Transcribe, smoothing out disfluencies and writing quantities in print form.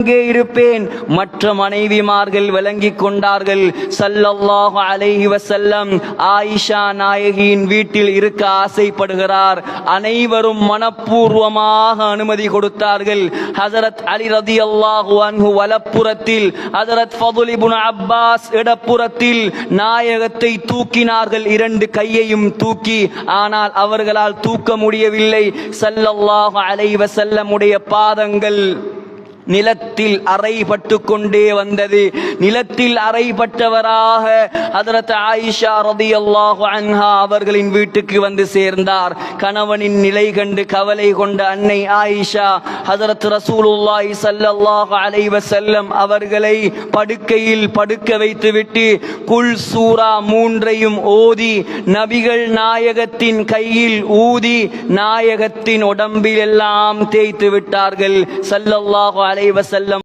அங்கே இருப்பேன். மற்ற மனைவிமார்கள் விளங்கிக் கொண்டார்கள். ஸல்லல்லாஹு அலைஹி வஸல்லம் ஆயிஷா நாயகியின் வீட்டில் இருக்க ஆசைப்படுகிறார். அனைவரும் மனப்பூர்வமாக அனுமதி கொடுத்தார்கள். ஹஜரத் அலி ரதியல்லாஹு அன்ஹு வலப்புறத்தில், ஹஜரத் ஃபதுல் இப்னு அப்பாஸ் இடப்புறத்தில் நாயகத்தை தூக்கினார்கள், இரண்டு கையையும் தூக்கி. ஆனால் அவர்களால் தூக்க முடியவில்லை. ஸல்லல்லாஹு அலைஹி வஸல்லம் உடைய பாதங்கள் நிலத்தில் அறைபட்டு கொண்டே வந்தது. நிலத்தில் அறைபட்டவராக ஹஜரத் ஆயிஷா ரலியல்லாஹு அன்ஹா அவர்களின் வீட்டுக்கு வந்து சேர்ந்தார். கணவனின் நிலை கண்டு கவலை கொண்ட அன்னை ஆயிஷா ஹஜரத் ரசூலுல்லாஹி ஸல்லல்லாஹு அலைஹி வஸல்லம் அவர்களை படுக்கையில் படுக்க வைத்துவிட்டு குல் சூரா 3ஐயும் ஓதி நபிகள் நாயகத்தின் கையில் ஊதி நாயகத்தின் உடம்பில் எல்லாம் தேய்த்து விட்டார்கள். ஸல்லல்லாஹு அலைஹி வஸல்லம்